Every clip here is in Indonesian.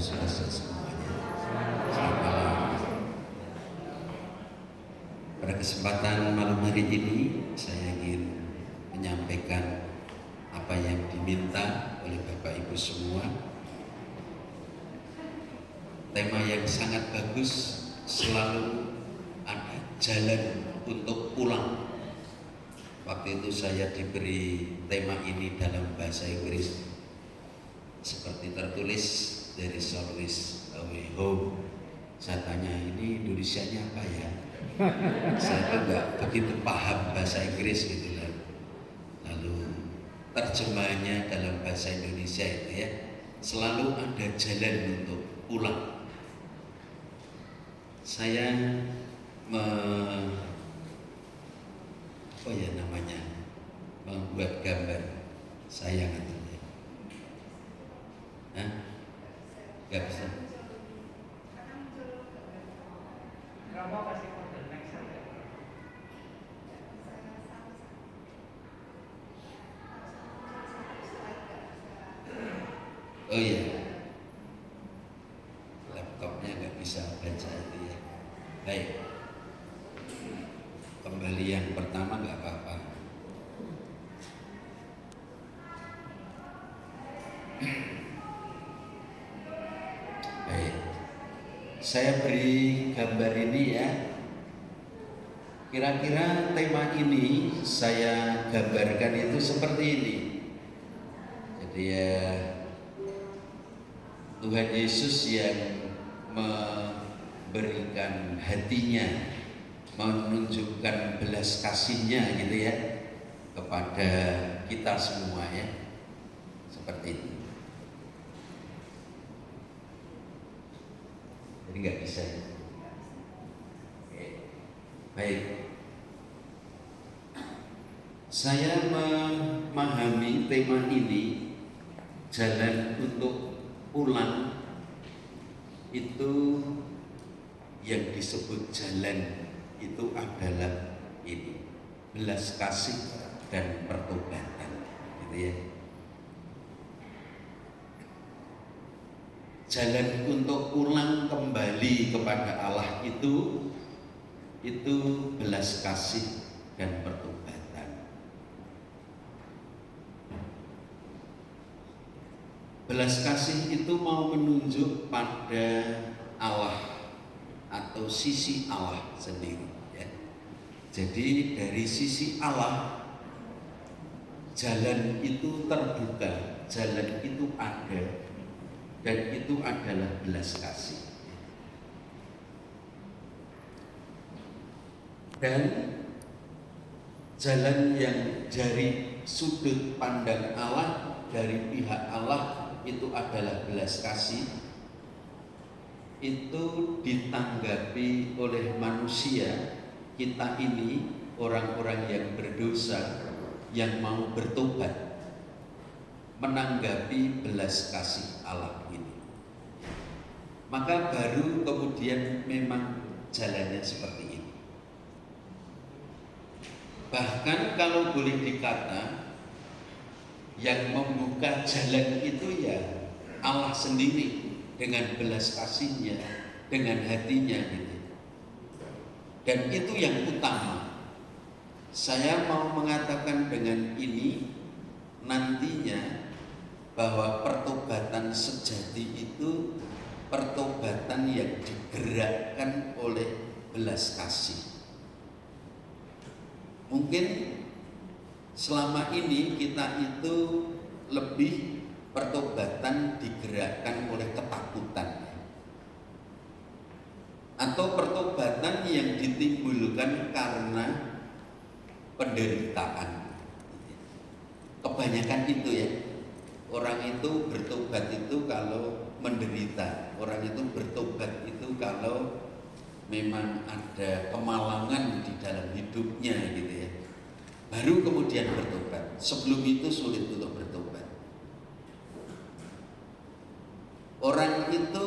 saudara semuanya. Selamat malam. Pada kesempatan malam hari ini saya ingin menyampaikan apa yang diminta oleh Bapak Ibu semua. Tema yang sangat bagus, selalu ada jalan untuk pulang. Waktu itu saya diberi tema ini dalam bahasa Inggris seperti tertulis dari Service Away Home. Saya tanya, ini Indonesianya apa ya? Saya tuh nggak begitu paham bahasa Inggris gitu lah. Lalu terjemahannya dalam bahasa Indonesia itu ya, selalu ada jalan untuk pulang. Saya membuat gambar saya katanya. Hah? Gak bisa. Oh iya, laptopnya nggak bisa baca itu ya. Baik, kembali yang pertama nggak apa-apa. Baik, saya beri gambar ini ya. Kira-kira tema ini saya gambarkan itu seperti ini. Jadi ya, Tuhan Yesus yang memberikan hatinya, menunjukkan belas kasihnya gitu ya kepada kita semua ya, seperti itu. Jadi nggak bisa ya. Oke. Baik, saya memahami tema ini, jalan untuk pulang, itu yang disebut jalan itu adalah ini, belas kasih dan pertobatan gitu ya. Jalan untuk pulang kembali kepada Allah itu belas kasih dan pertobatan. Belas kasih itu mau menunjuk pada Allah atau sisi Allah sendiri ya. Jadi dari sisi Allah, jalan itu terbuka, jalan itu ada, dan itu adalah belas kasih. Dan jalan yang dari sudut pandang Allah, dari pihak Allah, itu adalah belas kasih, itu ditanggapi oleh manusia kita ini, orang-orang yang berdosa yang mau bertobat, menanggapi belas kasih Allah ini. Maka baru kemudian memang jalannya seperti ini. Bahkan kalau boleh dikata, yang membuka jalan itu ya Allah sendiri dengan belas kasihnya, dengan hatinya gitu. Dan itu yang utama. Saya mau mengatakan dengan ini nantinya bahwa pertobatan sejati itu pertobatan yang digerakkan oleh belas kasih. Mungkin selama ini kita itu lebih pertobatan digerakkan oleh ketakutan, atau pertobatan yang ditimbulkan karena penderitaan. Kebanyakan itu ya, orang itu bertobat itu kalau menderita, orang itu bertobat itu kalau memang ada kemalangan di dalam hidupnya gitu ya, baru kemudian bertobat. Sebelum itu sulit untuk bertobat. Orang itu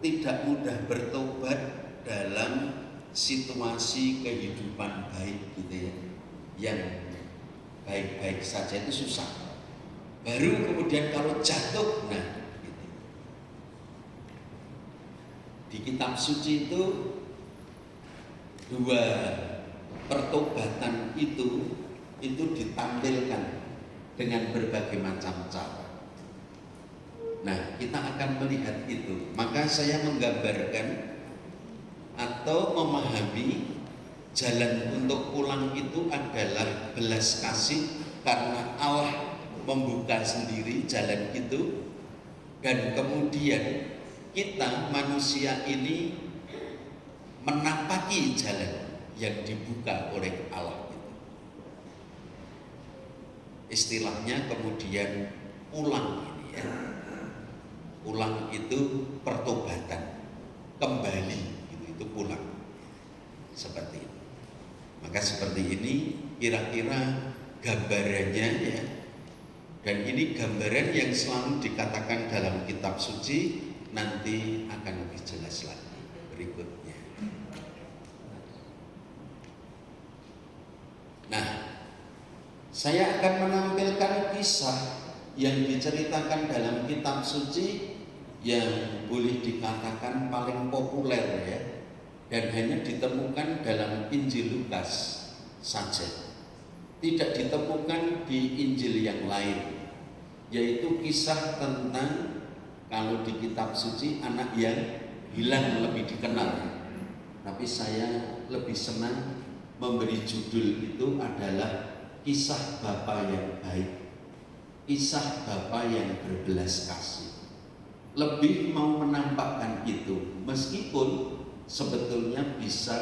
tidak mudah bertobat dalam situasi kehidupan baik gitu ya, yang baik-baik saja itu susah. Baru kemudian kalau jatuh, nah gitu. Di kitab suci itu dua pertobatan itu ditampilkan dengan berbagai macam cara. Nah, kita akan melihat itu. Maka saya menggambarkan atau memahami jalan untuk pulang itu adalah belas kasih, karena Allah membuka sendiri jalan itu, dan kemudian kita manusia ini menapaki jalan yang dibuka oleh Allah itu. Istilahnya kemudian pulang ini ya. Pulang itu pertobatan, kembali itu pulang. Seperti itu. Maka seperti ini kira-kira gambarannya ya. Dan ini gambaran yang selalu dikatakan dalam kitab suci, nanti akan lebih jelas lagi berikutnya. Nah, saya akan menampilkan kisah yang diceritakan dalam kitab suci yang boleh dikatakan paling populer ya, dan hanya ditemukan dalam Injil Lukas saja, tidak ditemukan di Injil yang lain, yaitu kisah tentang, kalau di kitab suci anak yang hilang lebih dikenal, tapi saya lebih senang memberi judul itu adalah kisah Bapa yang baik, kisah Bapa yang berbelas kasih. Lebih mau menampakkan itu, meskipun sebetulnya bisa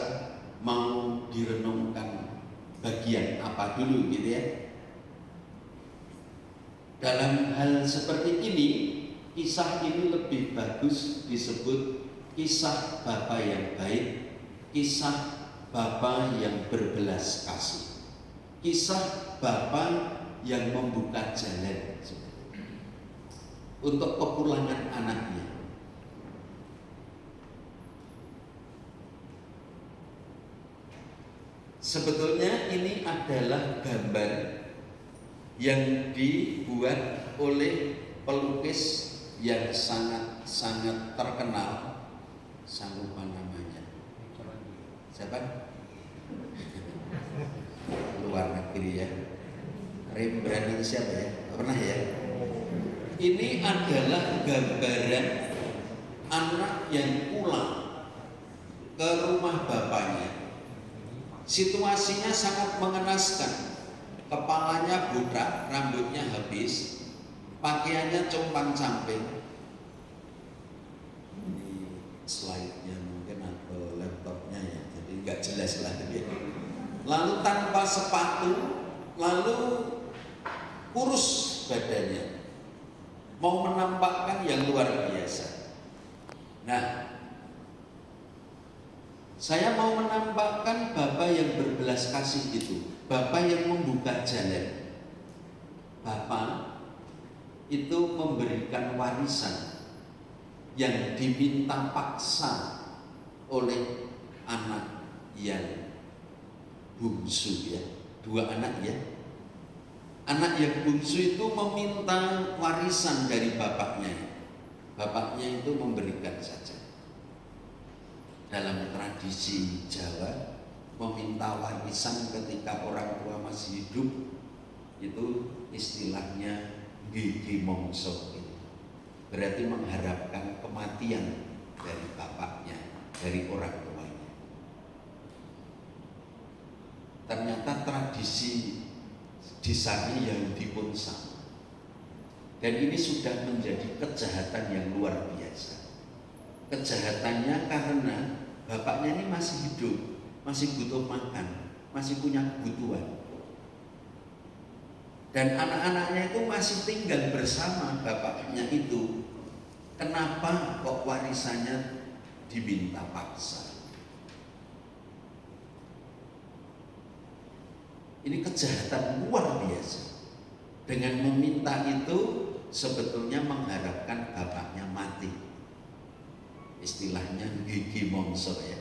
mau direnungkan bagian apa dulu gitu ya. Dalam hal seperti ini, kisah ini lebih bagus disebut kisah Bapa yang baik, kisah Bapa yang berbelas kasih, kisah Bapa yang membuka jalan untuk kepulangan anaknya. Sebetulnya ini adalah gambar yang dibuat oleh pelukis yang sangat terkenal. Saya lupa namanya. Siapa? Luar negeri ya. Rembrandt itu siapa ya? Pernah ya? Ini adalah gambaran anak yang pulang ke rumah bapaknya. Situasinya sangat mengenaskan. Kepalanya botak, rambutnya habis, pakaiannya compang-camping. Ini slide-nya mungkin atau laptopnya ya, jadi nggak jelas lagi. Lalu tanpa sepatu, lalu kurus badannya, mau menampakkan yang luar biasa. Nah, saya mau menampakkan Bapa yang berbelas kasih itu, Bapa yang membuka jalan. Bapa itu memberikan warisan yang diminta paksa oleh anak yang bungsu ya, dua anak ya. Anak yang bungsu itu meminta warisan dari bapaknya. Bapaknya itu memberikan saja. Dalam tradisi Jawa, meminta warisan ketika orang tua masih hidup itu istilahnya gigi mongso. Berarti mengharapkan kematian dari bapaknya, dari orang tuanya. Ternyata tradisi di sana Yahudi pun sama. Dan ini sudah menjadi kejahatan yang luar biasa. Kejahatannya karena bapaknya ini masih hidup, masih butuh makan, masih punya kebutuhan. Dan anak-anaknya itu masih tinggal bersama bapaknya itu. Kenapa kok warisannya diminta paksa? Ini kejahatan luar biasa. Dengan meminta itu sebetulnya mengharapkan bapaknya mati. Istilahnya gigi mongso ya.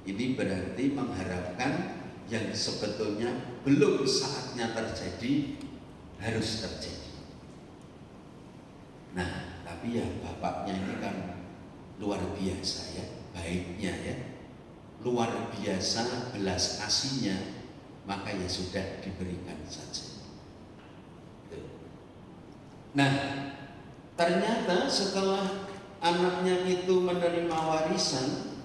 Ini berarti mengharapkan yang sebetulnya belum saatnya terjadi harus terjadi. Nah, tapi ya bapaknya ini kan luar biasa ya, baiknya ya, luar biasa belas kasihnya, maka ya sudah diberikan saja. Nah, ternyata setelah anaknya itu menerima warisan,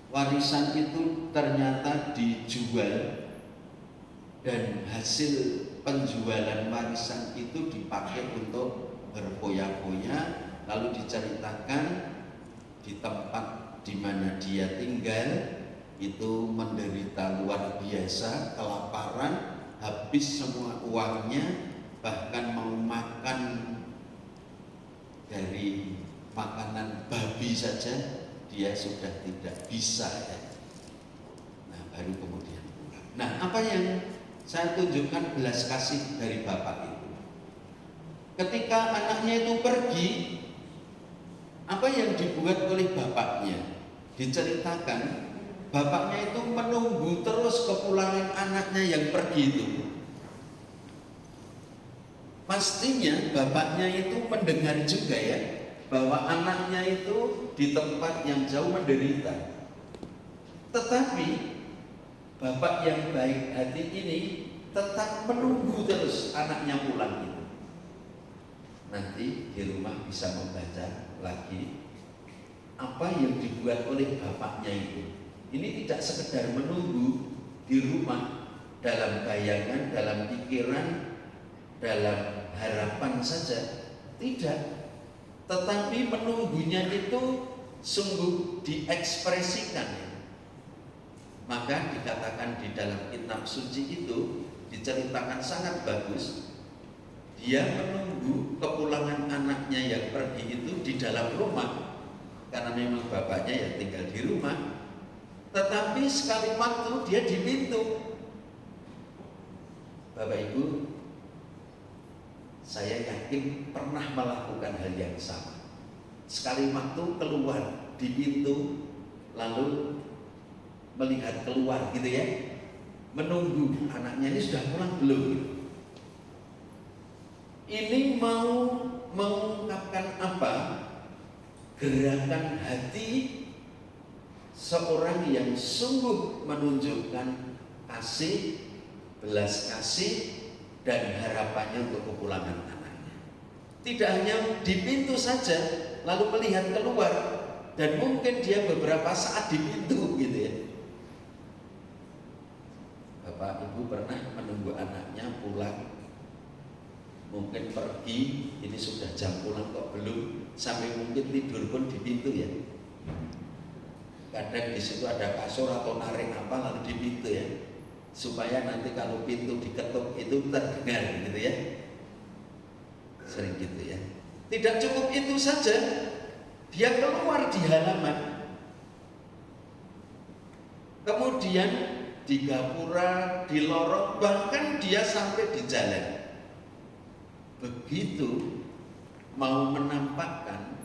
warisan itu ternyata dijual, dan hasil penjualan warisan itu dipakai untuk berfoya-foya, lalu diceritakan di tempat di mana dia tinggal itu menderita luar biasa, kelaparan, habis semua uangnya, bahkan mau makan dari makanan babi saja dia sudah tidak bisa ya. Nah, baru kemudian pulang. Nah, apa yang saya tunjukkan belas kasih dari bapak itu? Ketika anaknya itu pergi, apa yang dibuat oleh bapaknya? Diceritakan bapaknya itu menunggu terus kepulangan anaknya yang pergi itu. Pastinya bapaknya itu mendengar juga ya, bahwa anaknya itu di tempat yang jauh menderita. Tetapi bapak yang baik hati ini tetap menunggu terus anaknya pulang itu. Nanti di rumah bisa membaca lagi apa yang dibuat oleh bapaknya itu. Ini tidak sekedar menunggu di rumah dalam bayangan, dalam pikiran, dalam harapan saja, tidak, tetapi menunggunya itu sungguh diekspresikan ya. Maka dikatakan di dalam kitab suci itu diceritakan sangat bagus, dia menunggu kepulangan anaknya yang pergi itu di dalam rumah, karena memang bapaknya ya tinggal di rumah, tetapi sekali waktu dia di pintu. Bapak Ibu, saya yakin pernah melakukan hal yang sama. Sekali waktu keluar di pintu, lalu melihat keluar gitu ya, menunggu anaknya ini sudah pulang belum gitu. Ini mau mengungkapkan apa? Gerakan hati seorang yang sungguh menunjukkan kasih, belas kasih, dan harapannya untuk kepulangan anaknya. Tidak hanya di pintu saja, lalu melihat keluar, dan mungkin dia beberapa saat di pintu gitu ya. Bapak Ibu pernah menunggu anaknya pulang, mungkin pergi, ini sudah jam pulang kok belum, sampai mungkin tidur pun di pintu ya. Kadang di situ ada kasur atau narik apa lalu di pintu ya, supaya nanti kalau pintu diketuk itu terdengar gitu ya. Sering gitu ya. Tidak cukup itu saja, dia keluar di halaman, kemudian di gapura, di lorong, bahkan dia sampai di jalan. Begitu mau menampakkan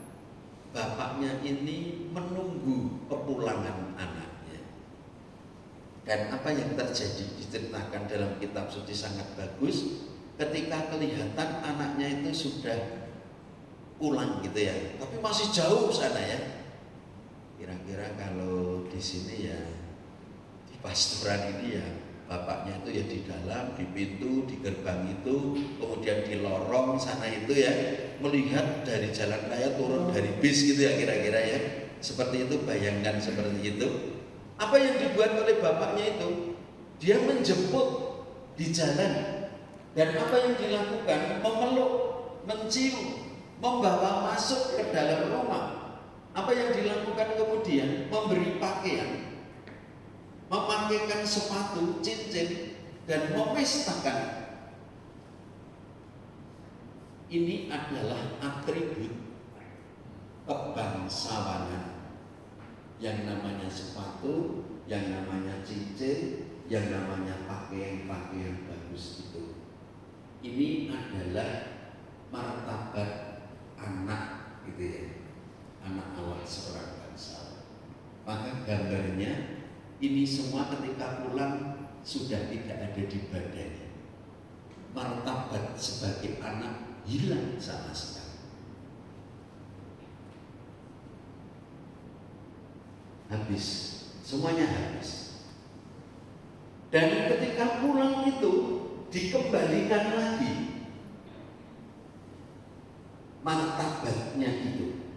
bapaknya ini menunggu kepulangan anaknya. Dan apa yang terjadi diceritakan dalam kitab suci sangat bagus, ketika kelihatan anaknya itu sudah pulang gitu ya, tapi masih jauh sana ya. Kira-kira kalau di sini ya, di pastoran ini ya, bapaknya itu ya di dalam, di pintu, di gerbang itu, kemudian di lorong sana itu ya, melihat dari jalan raya turun dari bis gitu ya kira-kira ya. Seperti itu, bayangkan seperti itu. Apa yang dibuat oleh bapaknya itu? Dia menjemput di jalan. Dan apa yang dilakukan? Memeluk, mencium, membawa masuk ke dalam rumah. Apa yang dilakukan kemudian? Memberi pakaian, memakaikan sepatu, cincin, dan memestakan. Ini adalah atribut kebangsawanan. Yang namanya sepatu, yang namanya cincin, yang namanya pakaian-pakaian bagus itu. Ini adalah martabat anak gitu ya, anak Allah seorang bangsawan. Maka gambarnya ini semua ketika pulang sudah tidak ada di badannya. Martabat sebagai anak hilang sama sekali. habis, semuanya habis. Dan ketika pulang itu dikembalikan lagi martabatnya itu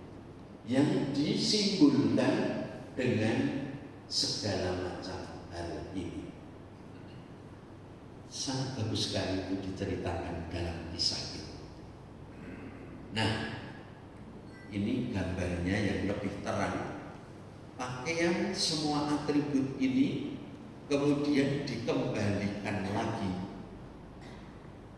yang disimbolkan dengan segala macam hal ini. Sangat bagus sekali itu diceritakan dalam kisah itu. Nah, ini gambarnya yang lebih terang. Pakaian semua atribut ini kemudian dikembalikan lagi.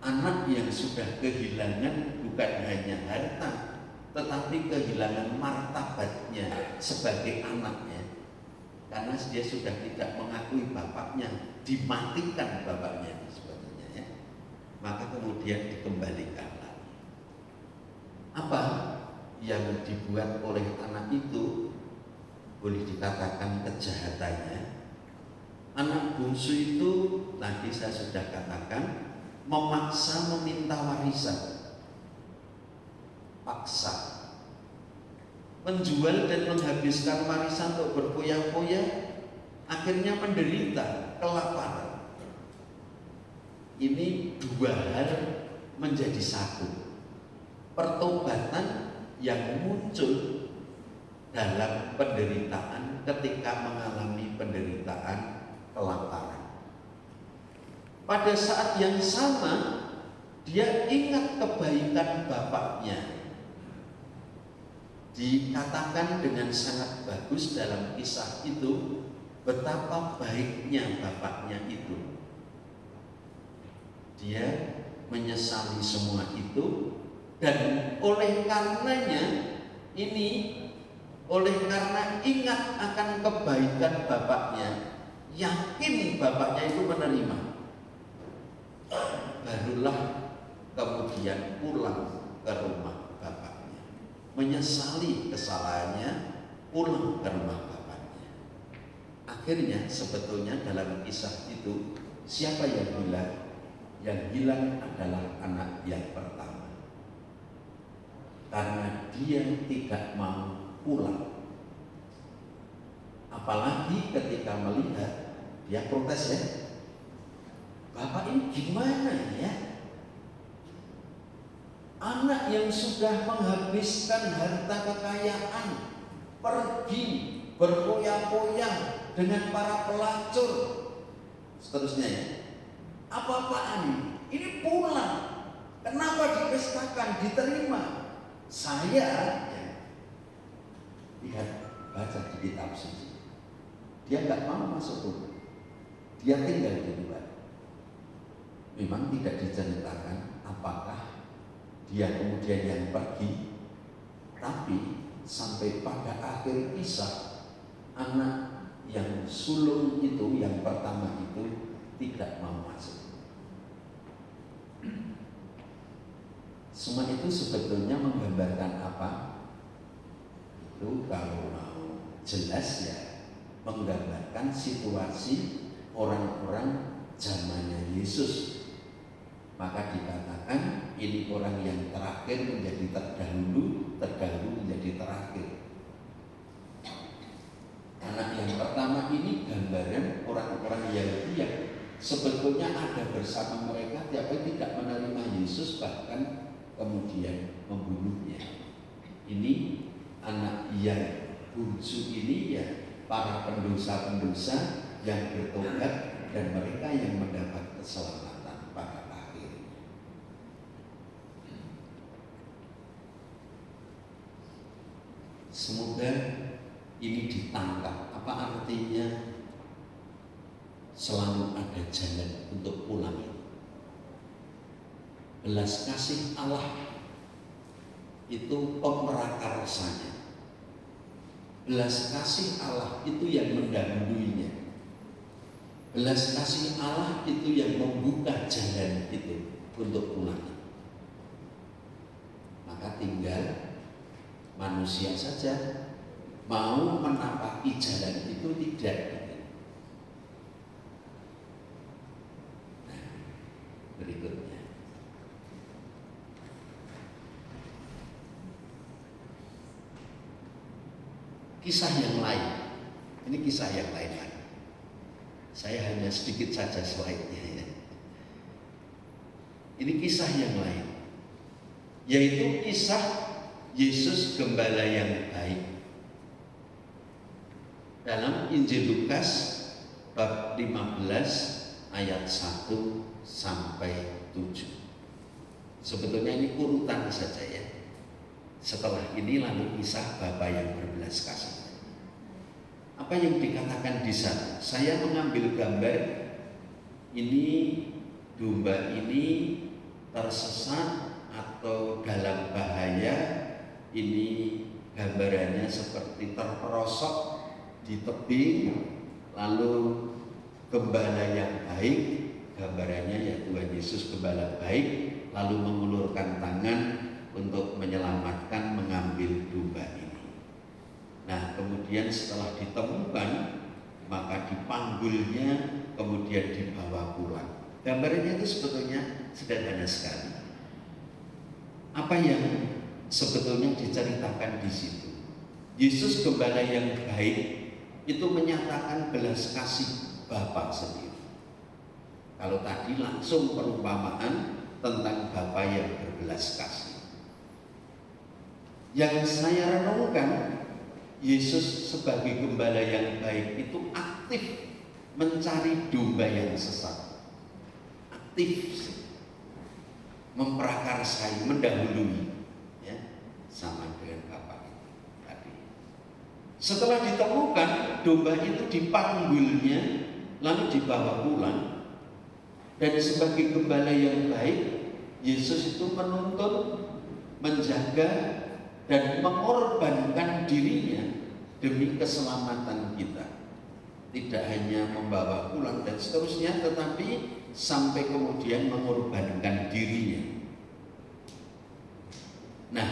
Anak yang sudah kehilangan bukan hanya harta, tetapi kehilangan martabatnya sebagai anaknya, karena dia sudah tidak mengakui bapaknya, dimatikan bapaknya sebetulnya ya. Maka kemudian dikembalikan lagi. Apa yang dibuat oleh anak itu? Boleh dikatakan kejahatannya. Anak bungsu itu tadi saya sudah katakan memaksa meminta warisan, paksa, menjual dan menghabiskan warisan untuk berfoya-foya, akhirnya menderita kelaparan. Ini dua hal menjadi satu. Pertobatan yang muncul dalam penderitaan ketika mengalami penderitaan kelaparan. Pada saat yang sama dia ingat kebaikan bapaknya. Dikatakan dengan sangat bagus dalam kisah itu betapa baiknya bapaknya itu. Dia menyesali semua itu, dan oleh karenanya ini, oleh karena ingat akan kebaikan bapaknya, yakin bapaknya itu menerima, barulah kemudian pulang ke rumah bapaknya, menyesali kesalahannya, pulang ke rumah bapaknya. Akhirnya sebetulnya dalam kisah itu siapa yang hilang? Yang hilang adalah anak yang pertama, karena dia tidak mau pulang. Apalagi ketika melihat, dia protes ya, bapak ini gimana ya? Anak yang sudah menghabiskan harta kekayaan, pergi berfoya-foya dengan para pelacur, seterusnya ya. Apa-apaan ini pulang, kenapa dipestakan, diterima? Saya ya, lihat, baca di kitab suci, dia nggak mau masuk rumah, dia tinggal di luar. Memang tidak diceritakan apakah dia kemudian yang pergi, tapi sampai pada akhir kisah, anak yang sulung itu, yang pertama itu tidak mau masuk. Semua itu sebetulnya menggambarkan apa? Itu kalau mau jelas ya, menggambarkan situasi orang-orang zamannya Yesus. Maka dikatakan ini orang yang terakhir menjadi terdahulu, terdahulu menjadi terakhir. Anak yang pertama ini gambaran orang-orang Yahudi yang sebetulnya ada bersama mereka, tapi tidak menerima Yesus, bahkan kemudian membunuhnya. Ini anak yang bungsu ini ya, para pendosa-pendosa yang bertobat dan mereka yang mendapat keselamatan pada akhirnya. Semoga ini ditangkap. Apa artinya selalu ada jalan untuk pulang? Belas kasih Allah itu pemerakarsanya. Belas kasih Allah itu yang mendahuluinya. Belas kasih Allah itu yang membuka jalan itu untuk pulang. Maka tinggal manusia saja mau menapaki jalan itu tidak. Nah, berikutnya. Kisah yang lain Ini kisah yang lain lagi. Saya hanya sedikit saja slide-nya ya. Ini kisah yang lain, yaitu kisah Yesus Gembala yang baik. Dalam Injil Lukas bab 15 ayat 1 sampai 7. Sebetulnya ini urutan saja ya. Setelah ini lalu kisah Bapa yang berbelas kasih. Apa yang dikatakan di sana? Saya mengambil gambar ini, domba ini tersesat atau dalam bahaya. Ini gambarannya seperti terperosok di tebing, lalu gembala yang baik, gambarannya ya Tuhan Yesus Gembala baik, lalu mengulurkan tangan untuk menyelamatkan, mengambil domba ini. Nah, kemudian setelah ditemukan, maka dipanggulnya, kemudian dibawa pulang. Gambarnya itu sebetulnya sederhana sekali. Apa yang sebetulnya diceritakan di situ? Yesus Gembala yang baik itu menyatakan belas kasih Bapa sendiri. Kalau tadi langsung perumpamaan tentang Bapa yang berbelas kasih. Yang saya renungkan, Yesus sebagai Gembala yang baik itu aktif mencari domba yang sesat. Aktif memprakarsai, mendahului ya, sama dengan Bapa itu tadi. Setelah ditemukan, domba itu dipanggulnya lalu dibawa pulang. Dan sebagai Gembala yang baik, Yesus itu menuntun, menjaga dan mengorbankan dirinya demi keselamatan kita. Tidak hanya membawa pulang dan seterusnya, tetapi sampai kemudian mengorbankan dirinya. Nah,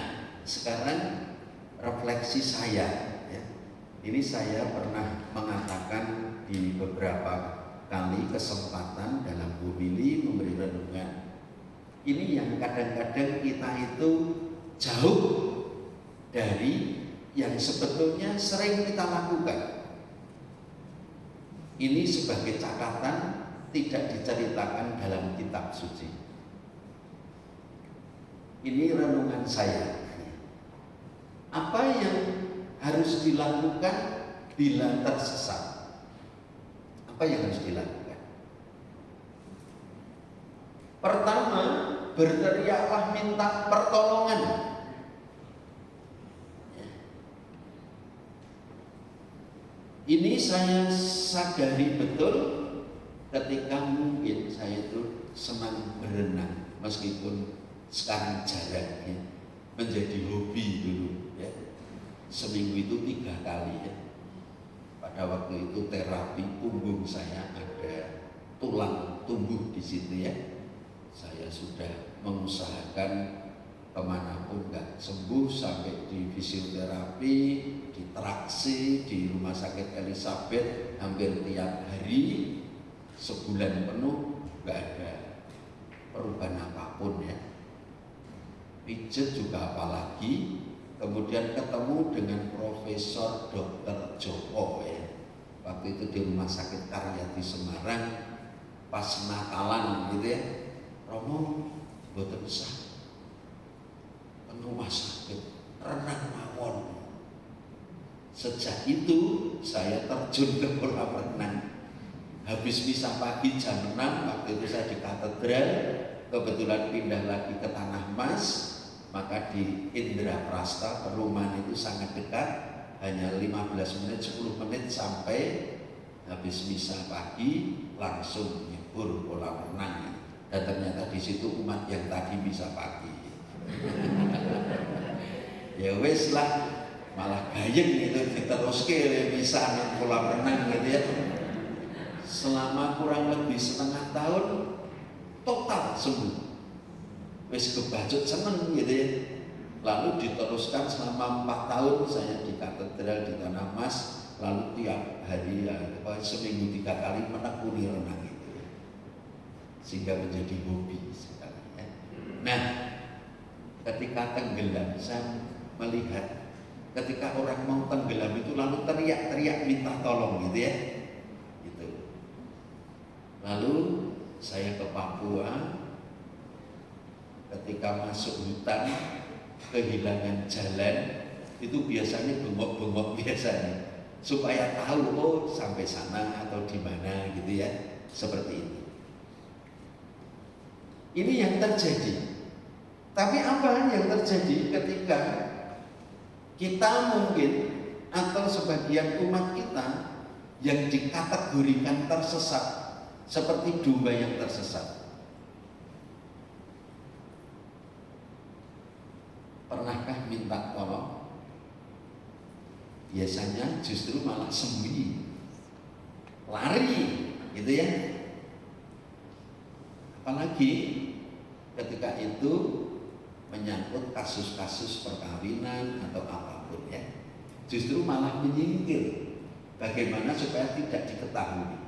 sekarang refleksi saya ya. Ini saya pernah mengatakan di beberapa kali kesempatan dalam homili memberi renungan. Ini yang kadang-kadang kita itu jauh dari yang sebetulnya sering kita lakukan. Ini sebagai catatan tidak diceritakan dalam kitab suci. Ini renungan saya. Apa yang harus dilakukan bila tersesat? Apa yang harus dilakukan? Pertama, berteriaklah minta pertolongan. Ini saya sadari betul ketika mungkin saya itu senang berenang, meskipun sekarang jarang ya, menjadi hobi dulu ya. Seminggu itu 3 kali ya. Pada waktu itu terapi punggung saya ada tulang tumbuh di situ ya. Saya sudah mengusahakan kemanapun nggak sembuh, sampai di fisioterapi, di traksi, di rumah sakit Elizabeth hampir tiap hari, sebulan penuh nggak ada perubahan apapun ya. Pijet juga apalagi. Kemudian ketemu dengan Profesor Dr. Joko ya. Waktu itu di rumah sakit Karyati Semarang pas Natalan gitu ya. Romo boten usah rumah sakit, renang mawon. Sejak itu saya terjun ke kolam renang. Habis misa pagi jam 6, waktu itu saya di katedral, kebetulan pindah lagi ke Tanah Mas, maka di Indra Prasta, perumahan itu sangat dekat, hanya 15 menit, 10 menit sampai. Habis misa pagi langsung nyebur kolam renang. Dan ternyata di situ umat yang tadi misa pagi. Ya wes lah, malah gayeng gitu diteruske bisa nang kolam renang gitu ya. Selama kurang lebih setengah tahun total sembuh. Wes kebacut seneng gitu ya. Lalu diteruskan selama 4 tahun saya di katedral di Tanah Mas, lalu tiap hari ya, seminggu 3 kali menekuni renang itu ya. Sehingga menjadi hobi sekarang ya. Nah, ketika tenggelam saya melihat ketika orang mau tenggelam itu lalu teriak-teriak minta tolong gitu ya. Gitu. Lalu saya ke Papua, ketika masuk hutan kehilangan jalan itu biasanya bengok-bengok biasanya supaya tahu oh sampai sana atau di mana gitu ya, seperti itu. Ini yang terjadi. Tapi apa yang terjadi ketika kita mungkin atau sebagian umat kita yang dikategorikan tersesat seperti domba yang tersesat? Pernahkah minta tolong? Biasanya justru malah sembunyi, lari, gitu ya. Apalagi ketika itu menyangkut kasus-kasus perkawinan atau apapun ya, justru malah menyingkir. Bagaimana supaya tidak diketahui?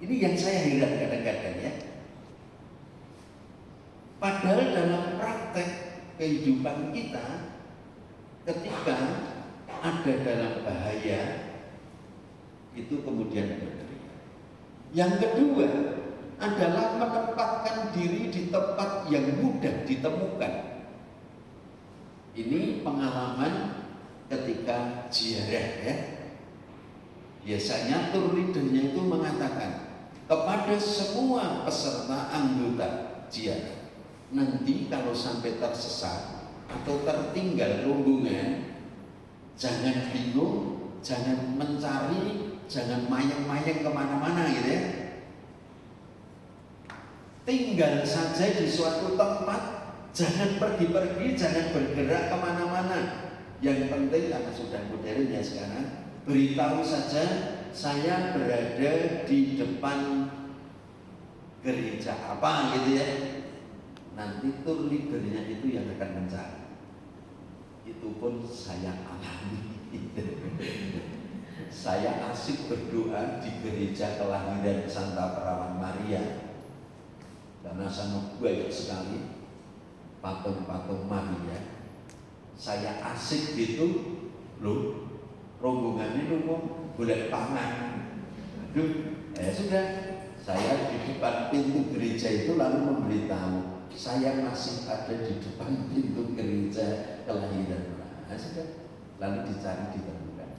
Ini yang saya heran kadang-kadang ya. Padahal dalam praktek kehidupan kita, ketika ada dalam bahaya, itu kemudian berteriak. Yang kedua adalah menempatkan diri di tempat yang mudah ditemukan. Ini pengalaman ketika ziarah ya. Biasanya tour leadernya itu mengatakan kepada semua peserta anggota ziarah, nanti kalau sampai tersesat atau tertinggal rombongan, jangan bingung, jangan mencari, jangan mayang-mayang kemana-mana gitu ya. Tinggal saja di suatu tempat, jangan pergi-pergi, jangan bergerak kemana-mana. Yang penting karena sudah modern ya sekarang, beritahu saja saya berada di depan gereja apa gitu ya. Nanti tour leadernya itu yang akan mencari. Itu pun saya alami. Saya asik berdoa di gereja kelahiran Santa Perawan Maria, karena sana banyak sekali patung-patung Maria. Saya asik gitu, loh rombongannya nunggu boleh pangan. Aduh, sudah, saya di depan pintu gereja itu lalu memberitahu saya masih ada di depan pintu gereja kelahiran. Nah, sudah, lalu dicari ditemukan.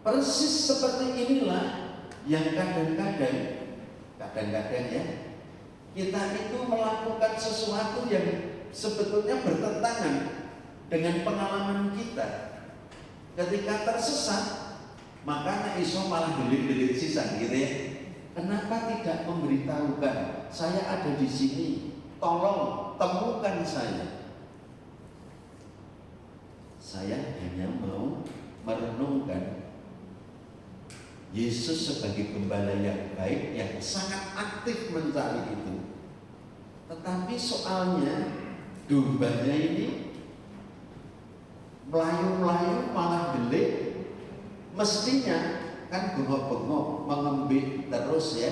Persis seperti inilah yang kadang-kadang ya kita itu melakukan sesuatu yang sebetulnya bertentangan dengan pengalaman kita. Ketika tersesat, maka iso malah delik-delik sisa gitu ya. Kenapa tidak memberitahukan saya ada di sini, tolong temukan saya. Saya hanya mau merenungkan Yesus sebagai gembala yang baik yang sangat aktif mencari itu. Tetapi soalnya dombanya ini melayu-melayu malah delik. Mestinya kan bengok-bengok mengembik terus ya,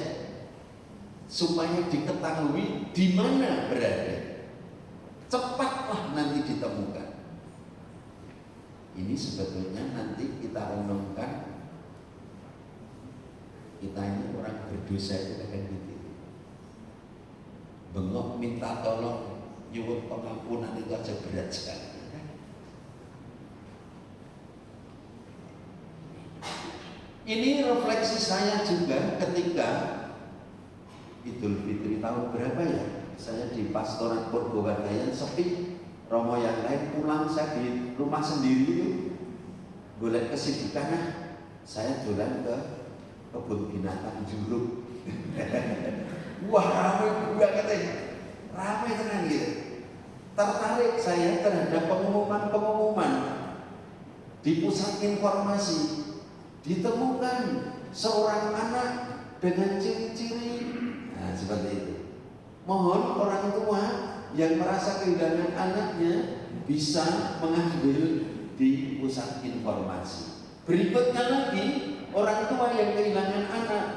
supaya diketahui di mana berada. Cepatlah nanti ditemukan. Ini sebetulnya nanti kita renungkan, kita ini orang berdosa itu akan gitu. Bengok minta tolong, nyuwun pengampunan itu aja berat sekali. Ini refleksi saya juga ketika Idul Fitri tahun berapa ya? Saya di pastoran Purwowardayan sepi, romo yang lain pulang, saya di rumah sendiri itu boleh kesibukan. Nah, saya jalan ke kebun binatang Juruk. Wah, ramai banget ya, ramai tenang gitu. Tertarik saya terhadap pengumuman di pusat informasi. Ditemukan seorang anak dengan ciri-ciri, nah seperti itu. Mohon orang tua yang merasa kehilangan anaknya bisa mengambil di pusat informasi. Berikutnya lagi, orang tua yang kehilangan anak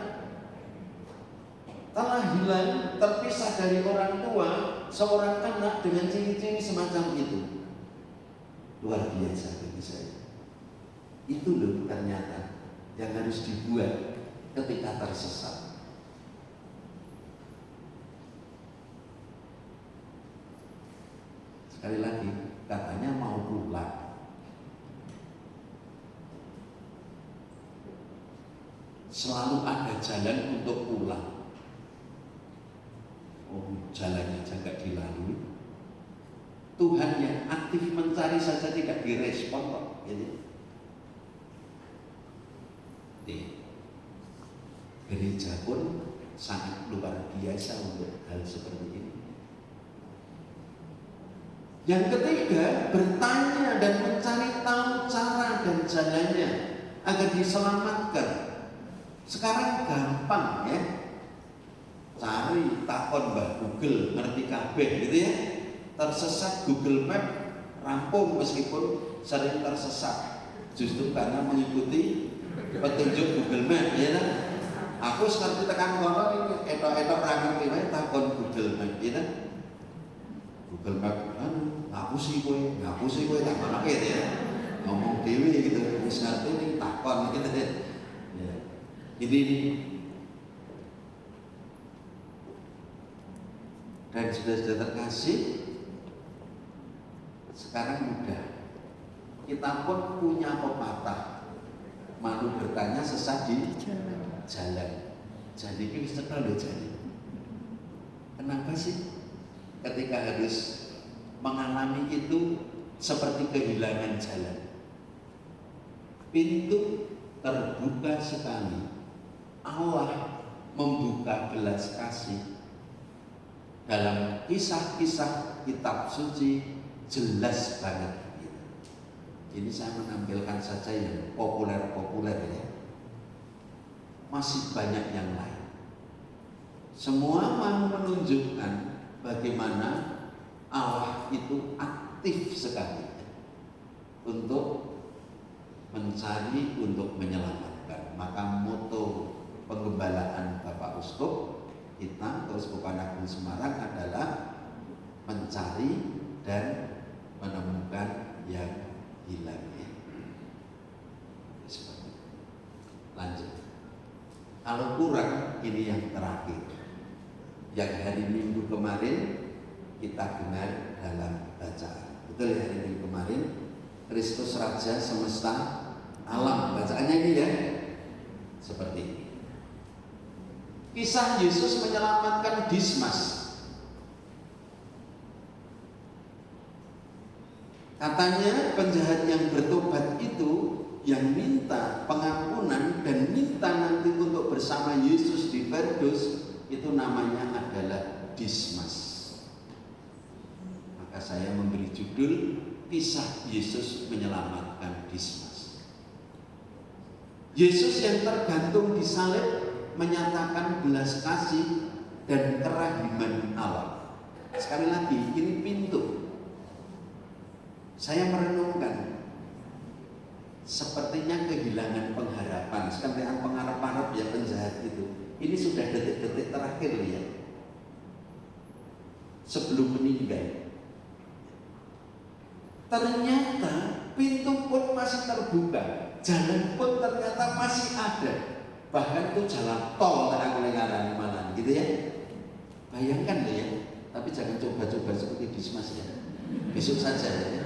telah hilang, terpisah dari orang tua, seorang anak dengan ciri-ciri semacam itu. luar biasa bagi saya. Itu loh ternyata yang harus dibuat ketika tersesat. Sekali lagi, katanya mau pulang. Selalu ada jalan untuk pulang. Oh, jalannya aja nggak dilalui. Tuhan yang aktif mencari saja tidak direspon kok. Gitu. Gereja pun sangat luar biasa untuk hal seperti ini. Yang ketiga, bertanya dan mencari tahu cara dan jalannya agar diselamatkan. Sekarang gampang ya, cari takon Mbak Google, ngerti kabeh gitu ya. Tersesat Google Map rampung meskipun sering tersesat, justru karena mengikuti petunjuk Google Map ya kan. Aku sekarang tekan kono ini etok-etok ra ngerti wae takon Google Map ya kan. Google Map ngapusi kowe takon gitu ya. Ngomong dhewe gitu wis ngerti ning takon gitu ya. Jadi dan sudah terkasih, sekarang mudah. Kita pun punya pepatah, malu bertanya sesat di jalan. Jadi ini cekel loh jadi. Kenapa sih ketika harus mengalami itu seperti kehilangan jalan? Pintu terbuka sekali. Allah membuka belas kasih. Dalam kisah-kisah kitab suci jelas banget. Ini saya menampilkan saja yang populer-populer ya. Masih banyak yang lain. Semua mau menunjukkan bagaimana Allah itu aktif sekali untuk mencari, untuk menyelamatkan. Maka moto penggembalaan Bapak Uskup kita, Keuskupan Agung Semarang adalah mencari dan menemukan yang hilang ya. Lanjut. Kalau kurang, ini yang terakhir. Yang hari Minggu kemarin kita dengar dalam bacaan. Betul ya, hari Minggu kemarin Kristus Raja semesta alam. Bacaannya ini ya, seperti ini. Kisah Yesus menyelamatkan Dismas. Katanya penjahat yang bertobat itu yang minta pengampunan dan minta nanti untuk bersama Yesus di Firdaus, itu namanya adalah Dismas. Maka saya memberi judul Kisah Yesus menyelamatkan Dismas. Yesus yang tergantung di salib menyatakan belas kasih dan kerahiman Allah. Sekali lagi, ini pintu. Saya merenungkan, sepertinya kehilangan pengharapan. Sekarang pengharap-harap ya penjahat itu. Ini sudah detik-detik terakhir ya, sebelum meninggal. Ternyata pintu pun masih terbuka, jalan pun ternyata masih ada. Bahkan itu jalan tol karena kelengaran malam gitu ya. Bayangkan ya, tapi jangan coba-coba seperti Dismas ya. Besok saja ya.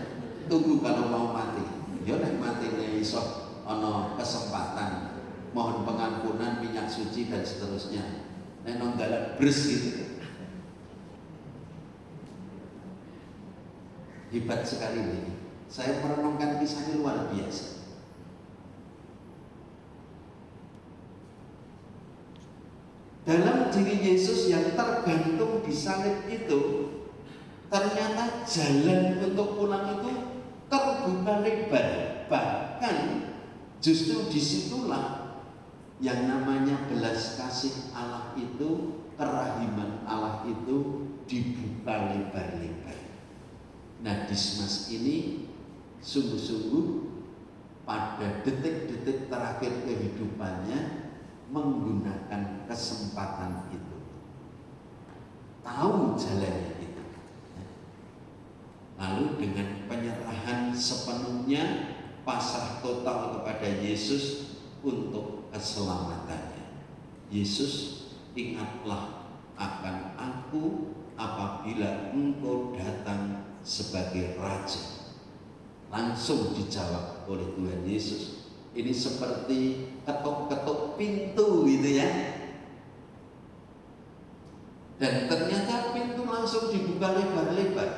Tunggu kalau mau mati. Ya nek mati nek iso ana kesempatan mohon pengampunan, minyak suci dan seterusnya. Nek nang dalan bres gitu. Hebat sekali ini. Saya merenungkan kisahnya luar biasa. Dalam diri Yesus yang tergantung di salib itu, ternyata jalan untuk pulang itu terbuka lebar. Bahkan justru disitulah yang namanya belas kasih Allah itu, kerahiman Allah itu dibuka lebar-lebar. Nah, Dismas ini sungguh-sungguh pada detik-detik terakhir kehidupannya menggunakan kesempatan itu, tahu jalannya itu. Lalu dengan penyerahan sepenuhnya, pasrah total kepada Yesus untuk keselamatannya. Yesus, ingatlah akan aku apabila engkau datang sebagai Raja. Langsung dijawab oleh Tuhan Yesus. Ini seperti ketuk-ketuk pintu gitu ya. Dan ternyata pintu langsung dibuka lebar-lebar.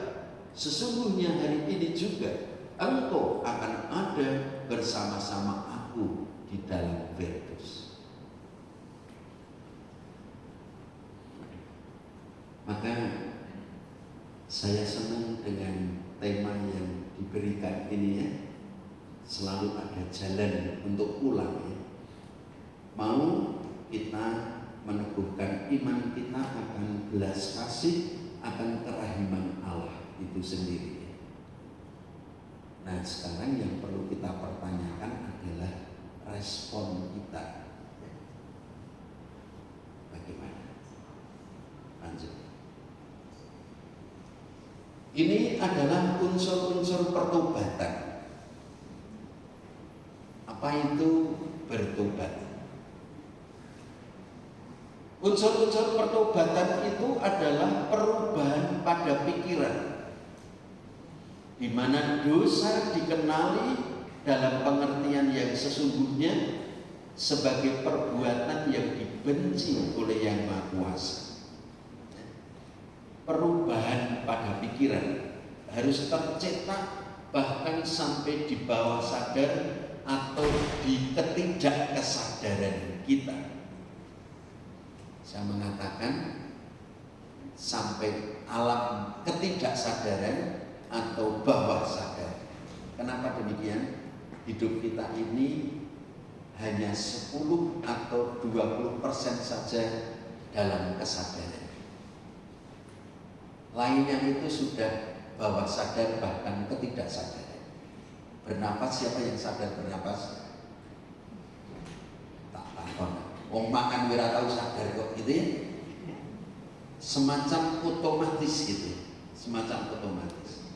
Sesungguhnya hari ini juga engkau akan ada bersama-sama aku di dalam Firdaus. Maka saya senang dengan tema yang diberikan ini ya. Selalu ada jalan untuk pulang ya. Mau kita meneguhkan iman kita akan belas kasih, akan kerahiman Allah itu sendiri. Nah sekarang yang perlu kita pertanyakan adalah respon kita. Bagaimana? Lanjut. Ini adalah unsur-unsur pertobatan. Apa itu bertobat? Unsur-unsur pertobatan itu adalah perubahan pada pikiran, di mana dosa dikenali dalam pengertian yang sesungguhnya sebagai perbuatan yang dibenci oleh Yang Maha Kuasa. Perubahan pada pikiran harus tercetak bahkan sampai di bawah sadar atau di ketidakkesadaran kita. Saya mengatakan sampai alam ketidaksadaran atau bawah sadar. Kenapa demikian? Hidup kita ini hanya 10 atau 20% saja dalam kesadaran. Lainnya itu sudah bawah sadar bahkan ketidaksadaran. Bernapas, siapa yang sadar bernapas? Tak takon. Wong makan wira tau sadar kok gitu ya. Semacam otomatis gitu. Semacam otomatis.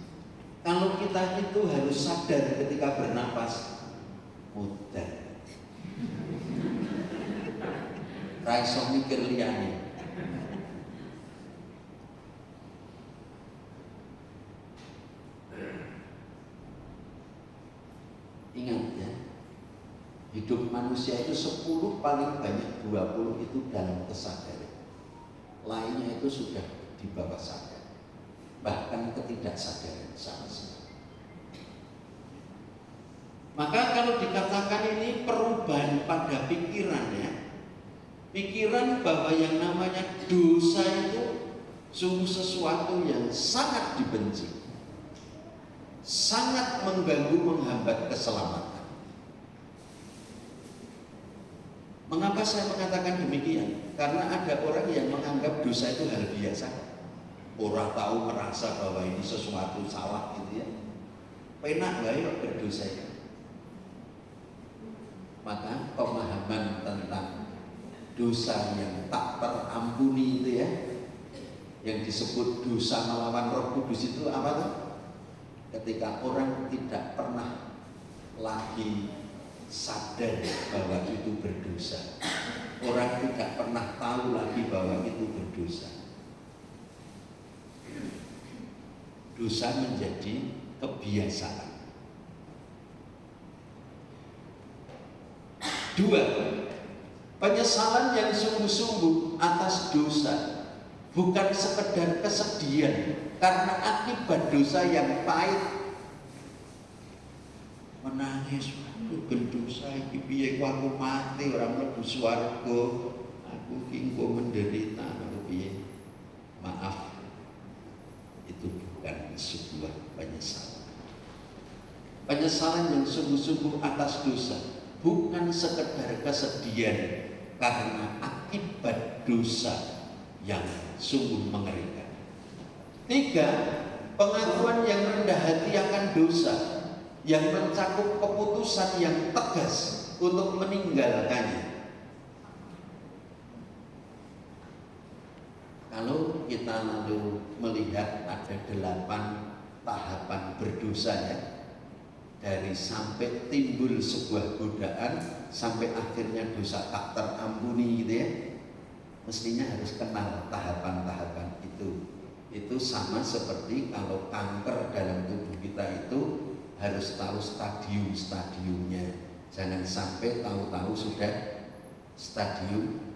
Kalau kita itu harus sadar ketika bernapas, mudah. Ra iso mikir liyane. Ingat ya, hidup manusia itu 10 paling banyak 20 itu dalam kesadaran. Lainnya itu sudah di bawah sadar, bahkan ketidaksadaran sama sekali. Maka kalau dikatakan ini perubahan pada pikiran ya, pikiran bahwa yang namanya dosa itu sungguh sesuatu yang sangat dibenci, sangat mengganggu, menghambat keselamatan. Mengapa saya mengatakan demikian? Karena ada orang yang menganggap dosa itu hal biasa. Orang tahu merasa bahwa ini sesuatu salah gitu ya. Penak gak ya berdosa ya? Maka pemahaman tentang dosa yang tak terampuni itu ya, yang disebut dosa melawan Roh Kudus itu apa tuh? Ketika orang tidak pernah lagi sadar bahwa itu berdosa, orang tidak pernah tahu lagi bahwa itu berdosa. Dosa menjadi kebiasaan. Dua, penyesalan yang sungguh-sungguh atas dosa bukan sekedar kesedihan karena akibat dosa yang pahit, menangis, berdosa iki piye aku mati ora mlebu swarga, aku iki engko menderita aku piye. Maaf, itu bukan sebuah penyesalan. Penyesalan yang sungguh-sungguh atas dosa bukan sekedar kesedihan karena akibat dosa yang sungguh mengerikan. Tiga, pengakuan yang rendah hati akan dosa yang mencakup keputusan yang tegas untuk meninggalkannya. Kalau kita lalu melihat ada 8 tahapan berdosa ya, dari sampai timbul sebuah godaan sampai akhirnya dosa tak terampuni gitu ya, mestinya harus kenal tahapan-tahapan itu. Itu sama seperti kalau kanker dalam tubuh kita itu harus tahu stadium-stadiumnya. Jangan sampai tahu-tahu sudah stadium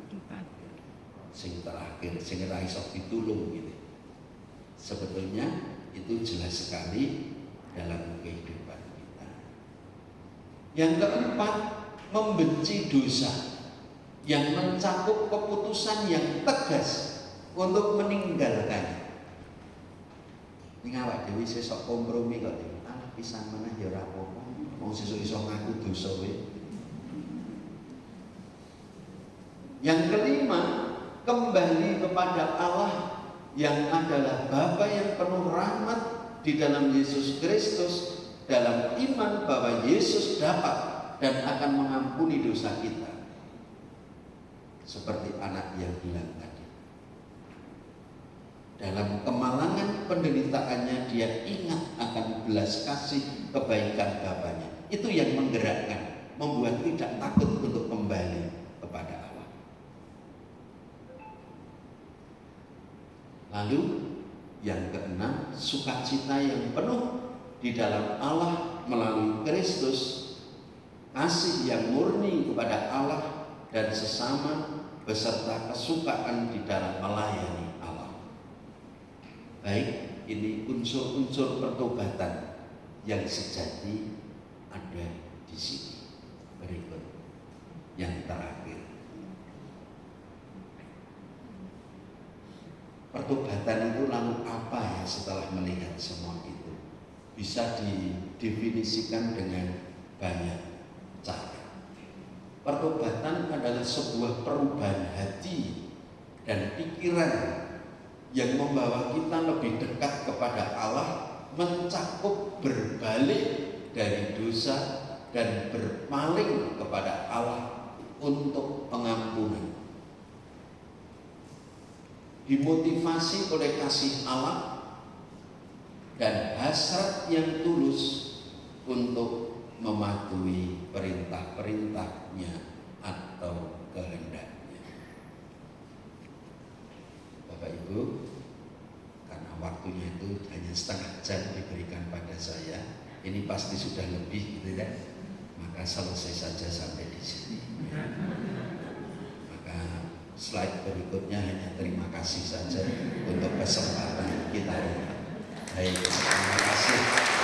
sing terakhir, sing ra iso ditulung gitu. Sebetulnya itu jelas sekali dalam kehidupan kita. Yang keempat, membenci dosa yang mencakup keputusan yang tegas untuk meninggalkannya. Ini awak dhewe sesuk kompromi kok. Pisan meneh ya ora apa-apa. Wong sesuk iso ngaku dosa wae. Yang kelima, kembali kepada Allah yang adalah Bapa yang penuh rahmat di dalam Yesus Kristus, dalam iman bahwa Yesus dapat dan akan mengampuni dosa kita. Seperti anak yang bilang tadi. Dalam kemalangan penderitaannya dia ingat akan belas kasih kebaikan Bapaknya. Itu yang menggerakkan, membuat tidak takut untuk kembali kepada Allah. Lalu yang keenam, sukacita yang penuh di dalam Allah melalui Kristus, kasih yang murni kepada Allah dan sesama beserta kesukaan di dalam melayani Allah. Baik, ini unsur-unsur pertobatan yang sejati ada di sini. Berikut yang terakhir. Pertobatan itu lalu apa ya setelah melihat semua itu? Bisa didefinisikan dengan banyak cara. Pertobatan adalah sebuah perubahan hati dan pikiran yang membawa kita lebih dekat kepada Allah, mencakup berbalik dari dosa dan berpaling kepada Allah untuk pengampunan. Dimotivasi oleh kasih Allah dan hasrat yang tulus untuk mematuhi perintah-perintahnya atau kehendaknya. Bapak Ibu, karena waktunya itu hanya setengah jam diberikan pada saya, ini pasti sudah lebih gitu kan, maka selesai saja sampai di sini. Maka slide berikutnya hanya terima kasih saja untuk kesempatan kita. Baik, terima kasih.